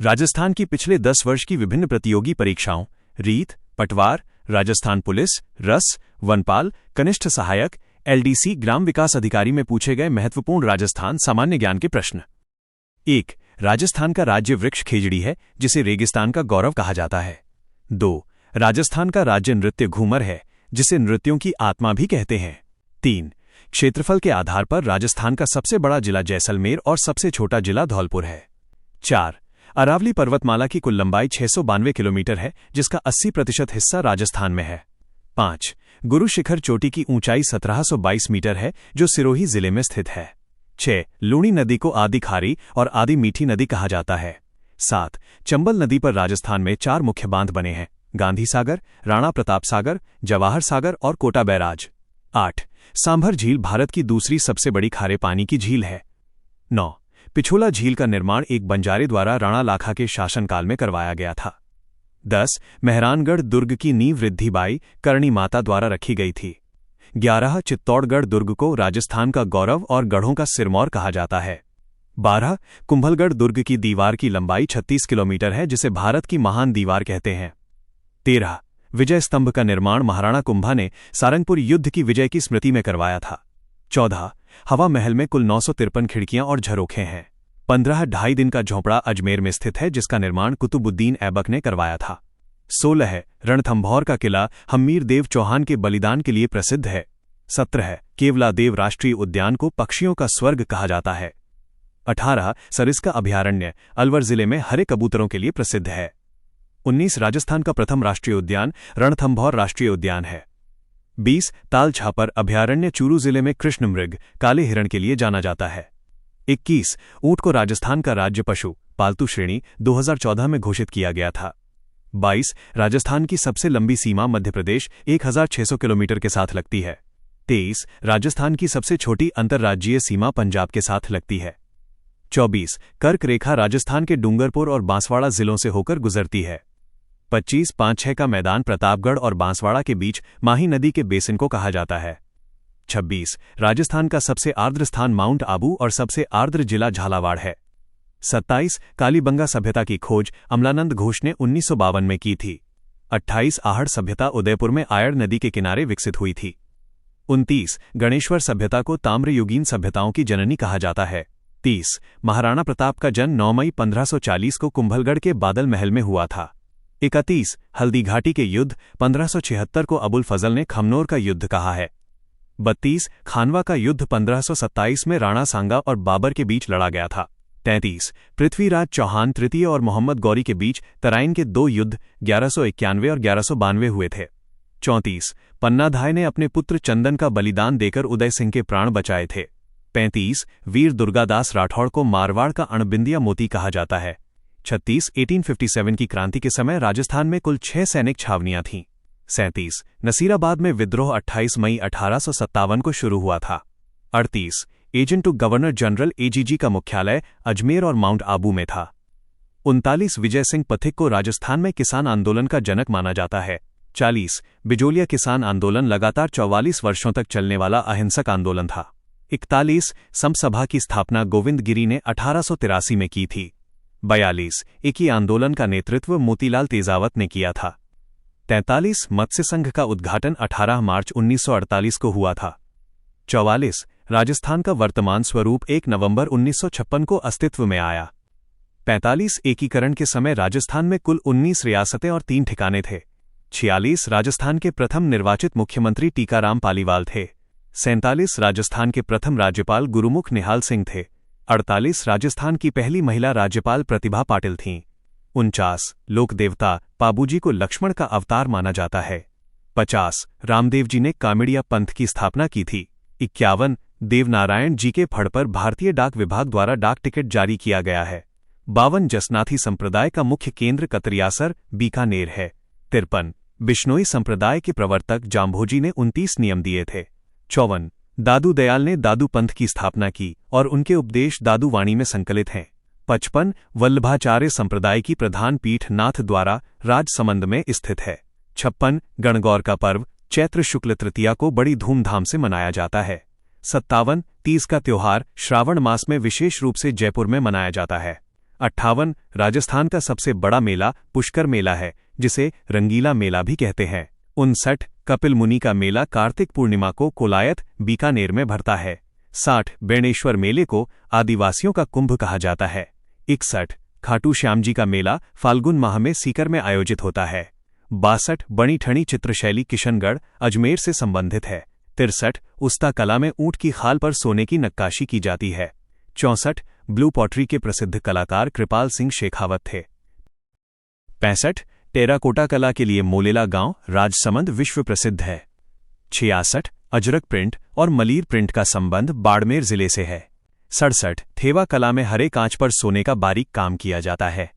राजस्थान की पिछले 10 वर्ष की विभिन्न प्रतियोगी परीक्षाओं रीत, पटवार, राजस्थान पुलिस, रस, वनपाल, कनिष्ठ सहायक, एलडीसी, ग्राम विकास अधिकारी में पूछे गए महत्वपूर्ण राजस्थान सामान्य ज्ञान के प्रश्न। 1. राजस्थान का राज्य वृक्ष खेजड़ी है, जिसे रेगिस्तान का गौरव कहा जाता है। 2. राजस्थान का राज्य नृत्य घूमर है, जिसे नृत्यों की आत्मा भी कहते हैं। 3. क्षेत्रफल के आधार पर राजस्थान का सबसे बड़ा जिला जैसलमेर और सबसे छोटा जिला धौलपुर है। 4. अरावली पर्वतमाला की कुल लंबाई 692 किलोमीटर है, जिसका 80% हिस्सा राजस्थान में है। 5. गुरु शिखर चोटी की ऊंचाई 1722 मीटर है, जो सिरोही जिले में स्थित है। 6. लूणी नदी को आदि खारी और आदि मीठी नदी कहा जाता है। 7. चंबल नदी पर राजस्थान में 4 मुख्य बांध बने हैं: गांधी सागर, राणा प्रताप सागर, जवाहर सागर और कोटा बैराज। 8. सांभर झील भारत की दूसरी सबसे बड़ी खारे पानी की झील है। 9. पिछोला झील का निर्माण एक बंजारे द्वारा राणा लाखा के शासनकाल में करवाया गया था। 10. मेहरानगढ़ दुर्ग की नींव रिद्धिबाई करणी माता द्वारा रखी गई थी। 11. चित्तौड़गढ़ दुर्ग को राजस्थान का गौरव और गढ़ों का सिरमौर कहा जाता है। 12. कुंभलगढ़ दुर्ग की दीवार की लंबाई 36 किलोमीटर है, जिसे भारत की महान दीवार कहते हैं। 13. विजय स्तंभ का निर्माण महाराणा कुंभा ने सारंगपुर युद्ध की विजय की स्मृति में करवाया था। 14. हवा महल में कुल 953 खिड़कियां और झरोखे हैं। 15. ढाई दिन का झोंपड़ा अजमेर में स्थित है, जिसका निर्माण कुतुबुद्दीन ऐबक ने करवाया था। 16. रणथंभौर का किला हम्मीर देव चौहान के बलिदान के लिए प्रसिद्ध है। 17. केवलादेव राष्ट्रीय उद्यान को पक्षियों का स्वर्ग कहा जाता है। 18. सरिस्का अभयारण्य अलवर जिले में हरे कबूतरों के लिए प्रसिद्ध है। 19. राजस्थान का प्रथम राष्ट्रीय उद्यान रणथंभौर राष्ट्रीय उद्यान है। 20. ताल छापर अभयारण्य चूरू जिले में कृष्ण मृग काले हिरण के लिए जाना जाता है। 21. ऊंट को राजस्थान का राज्य पशु पालतू श्रेणी 2014 में घोषित किया गया था। 22. राजस्थान की सबसे लंबी सीमा मध्य प्रदेश 1600 किलोमीटर के साथ लगती है। 23. राजस्थान की सबसे छोटी अंतर्राज्यीय सीमा पंजाब के साथ लगती है। 24. कर्क रेखा राजस्थान के डूंगरपुर और बांसवाड़ा जिलों से होकर गुजरती है। 25. 5-6 का मैदान प्रतापगढ़ और बांसवाड़ा के बीच माही नदी के बेसिन को कहा जाता है। 26. राजस्थान का सबसे आर्द्र स्थान माउंट आबू और सबसे आर्द्र जिला झालावाड़ है। 27. कालीबंगा सभ्यता की खोज अमलानंद घोष ने 1952 में की थी। 28. आहड़ सभ्यता उदयपुर में आयड़ नदी के किनारे विकसित हुई थी। 29. गणेश्वर सभ्यता को ताम्रयुगीन सभ्यताओं की जननी कहा जाता है। 30. महाराणा प्रताप का जन्म 9 मई 1540 को कुंभलगढ़ के बादल महल में हुआ था। 31. हल्दी घाटी के युद्ध 1576 को अबुल फजल ने खमनोर का युद्ध कहा है। 32. खानवा का युद्ध 1527 में राणा सांगा और बाबर के बीच लड़ा गया था। 33. पृथ्वीराज चौहान तृतीय और मोहम्मद गौरी के बीच तराइन के 2 युद्ध 1191 और 1192 हुए थे। 34. पन्नाधाय ने अपने पुत्र चंदन का बलिदान देकर उदय सिंह के प्राण बचाए थे। 35. वीर दुर्गादास राठौड़ को मारवाड़ का अणबिंदिया मोती कहा जाता है। 36. 1857 की क्रांति के समय राजस्थान में कुल 6 सैनिक छावनियां थीं। 37. नसीराबाद में विद्रोह 28 मई 1857 को शुरू हुआ था। 38. Agent to governor general AGG का मुख्यालय अजमेर और माउंट आबू में था। 39. विजय सिंह पथिक को राजस्थान में किसान आंदोलन का जनक माना जाता है। 40. बिजोलिया किसान आंदोलन लगातार 44 वर्षों तक चलने वाला अहिंसक आंदोलन था। 41. समसभा की स्थापना गोविंद गिरी ने 1883 में की थी। 42. एकी आंदोलन का नेतृत्व मोतीलाल तेजावत ने किया था। 43. मत्स्य संघ का उद्घाटन 18 मार्च 1948 को हुआ था। 44. राजस्थान का वर्तमान स्वरूप 1 नवंबर 1956 को अस्तित्व में आया। 45. एकीकरण के समय राजस्थान में कुल 19 रियासतें और 3 ठिकाने थे। 46. राजस्थान के प्रथम निर्वाचित मुख्यमंत्री टीकाराम पालीवाल थे। 47. राजस्थान के प्रथम राज्यपाल गुरुमुख निहाल सिंह थे। 48. राजस्थान की पहली महिला राज्यपाल प्रतिभा पाटिल थीं। 49. लोक देवता पाबूजी को लक्ष्मण का अवतार माना जाता है। 50. रामदेव जी ने कामिड़िया पंथ की स्थापना की थी। 51. देवनारायण जी के फड़ पर भारतीय डाक विभाग द्वारा डाक टिकट जारी किया गया है। 52. जसनाथी संप्रदाय का मुख्य केंद्र कतरियासर बीकानेर है। 53. बिश्नोई संप्रदाय के प्रवर्तक जाम्भोजी ने 29 नियम दिए थे। 54. दादू दयाल ने दादू पंथ की स्थापना की और उनके उपदेश दादू वाणी में संकलित हैं। 55. वल्लभाचार्य संप्रदाय की प्रधान पीठ नाथ द्वारा राजसमंद में स्थित है। 56. गणगौर का पर्व चैत्र शुक्ल तृतीया को बड़ी धूमधाम से मनाया जाता है। 57. तीज का त्योहार श्रावण मास में विशेष रूप से जयपुर में मनाया जाता है। 58 राजस्थान का सबसे बड़ा मेला पुष्कर मेला है, जिसे रंगीला मेला भी कहते हैं। 59 कपिल मुनि का मेला कार्तिक पूर्णिमा को कोलायत बीकानेर में भरता है। 60 बेणेश्वर मेले को आदिवासियों का कुंभ कहा जाता है। 61 खाटू श्याम जी का मेला फाल्गुन माह में सीकर में आयोजित होता है। 62 बणी ठणी चित्रशैली किशनगढ़ अजमेर से संबंधित है। 63 उस्ता कला में ऊंट की खाल पर सोने की नक्काशी की जाती है। 64 ब्लू पॉटरी के प्रसिद्ध कलाकार कृपाल सिंह शेखावत थे। 65 टेराकोटा कला के लिए मोलेला गांव राजसमंद विश्व प्रसिद्ध है। 66 अजरक प्रिंट और मलीर प्रिंट का संबंध बाड़मेर जिले से है। 67 थेवा कला में हरे कांच पर सोने का बारीक काम किया जाता है।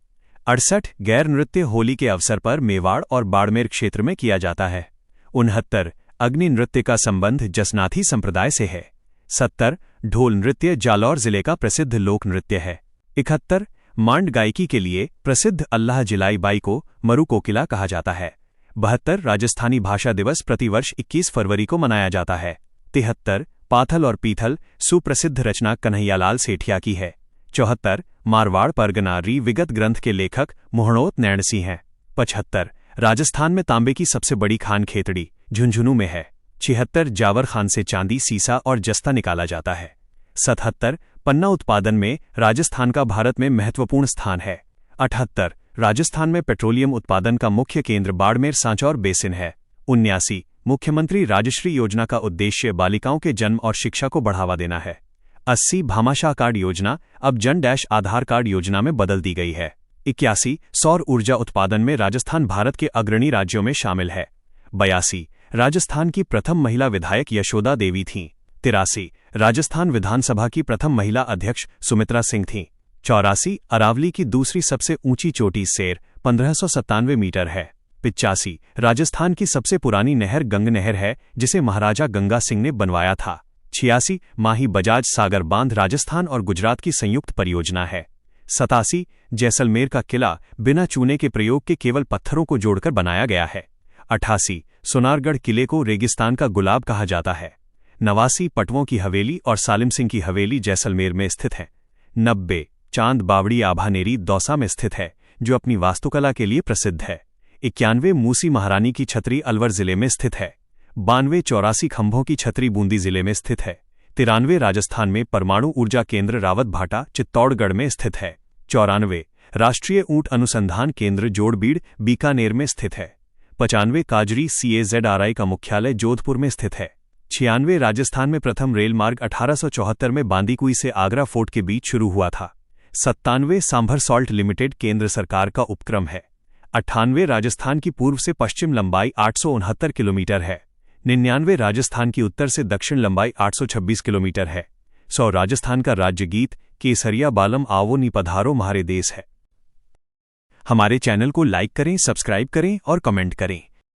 68 गैर नृत्य होली के अवसर पर मेवाड़ और बाड़मेर क्षेत्र में किया जाता है। 69 अग्नि नृत्य का संबंध जसनाथी संप्रदाय से है। 70 ढोल नृत्य जालौर जिले का प्रसिद्ध लोक नृत्य है। 71 मांड गायकी के लिए प्रसिद्ध अल्लाह जिलाई बाई को मरु कोकिला कहा जाता है। 72 राजस्थानी भाषा दिवस प्रतिवर्ष 21 फरवरी को मनाया जाता है। 73 पाथल और पीथल सुप्रसिद्ध रचना कन्हैयालाल सेठिया की है। 74 मारवाड़ परगना री विगत ग्रंथ के लेखक मोहणोत नैणसी हैं। 75 राजस्थान में तांबे की सबसे बड़ी खान खेतड़ी झुंझुनू में है। 76 जावर खान से चांदी सीसा और जस्ता निकाला जाता है। 77 पन्ना उत्पादन में राजस्थान का भारत में महत्वपूर्ण स्थान है। 78 राजस्थान में पेट्रोलियम उत्पादन का मुख्य केंद्र बाड़मेर सांचौर बेसिन है। 79 मुख्यमंत्री राजश्री योजना का उद्देश्य बालिकाओं के जन्म और शिक्षा को बढ़ावा देना है। 80 भामाशाह कार्ड योजना अब जन-आधार कार्ड योजना में बदल दी गई है। 81 सौर ऊर्जा उत्पादन में राजस्थान भारत के अग्रणी राज्यों में शामिल है। 82 राजस्थान की प्रथम महिला विधायक यशोदा देवी थीं। 83 राजस्थान विधानसभा की प्रथम महिला अध्यक्ष सुमित्रा सिंह थीं। 84 अरावली की दूसरी सबसे ऊंची चोटी सेर 1597 मीटर है। 85 राजस्थान की सबसे पुरानी नहर गंग नहर है, जिसे महाराजा गंगा सिंह ने बनवाया था। 86 माही बजाज सागर बांध राजस्थान और गुजरात की संयुक्त परियोजना है। 87 जैसलमेर का किला बिना चूने के प्रयोग के केवल पत्थरों को जोड़कर बनाया गया है। 88 सोनारगढ़ किले को रेगिस्तान का गुलाब कहा जाता है। 89 पटवों की हवेली और सालिम सिंह की हवेली जैसलमेर में स्थित है। 90 चांद बावड़ी आभानेरी दौसा में स्थित है, जो अपनी वास्तुकला के लिए प्रसिद्ध है। 91 मूसी महारानी की छतरी अलवर जिले में स्थित है। 92 84 खंभों की छतरी बूंदी जिले में स्थित है। 93 राजस्थान में परमाणु ऊर्जा केंद्र रावत भाटा चित्तौड़गढ़ में स्थित है। 94 राष्ट्रीय ऊंट अनुसंधान केंद्र जोड़बीड़ बीकानेर में स्थित है। 95 काजरी CAZRI का मुख्यालय जोधपुर में स्थित है। 96 राजस्थान में प्रथम रेल मार्ग 1874 में बांदीकुई से आगरा फोर्ट के बीच शुरू हुआ था। 97 सांभर सॉल्ट लिमिटेड केंद्र सरकार का उपक्रम है। 98 राजस्थान की पूर्व से पश्चिम लंबाई 869 किलोमीटर है। 99 राजस्थान की उत्तर से दक्षिण लंबाई 826 किलोमीटर है। 100 राजस्थान का राज्य गीत केसरिया बालम आवो नी पधारो म्हारे देश है। हमारे चैनल को लाइक करें, सब्सक्राइब करें और कमेंट करें।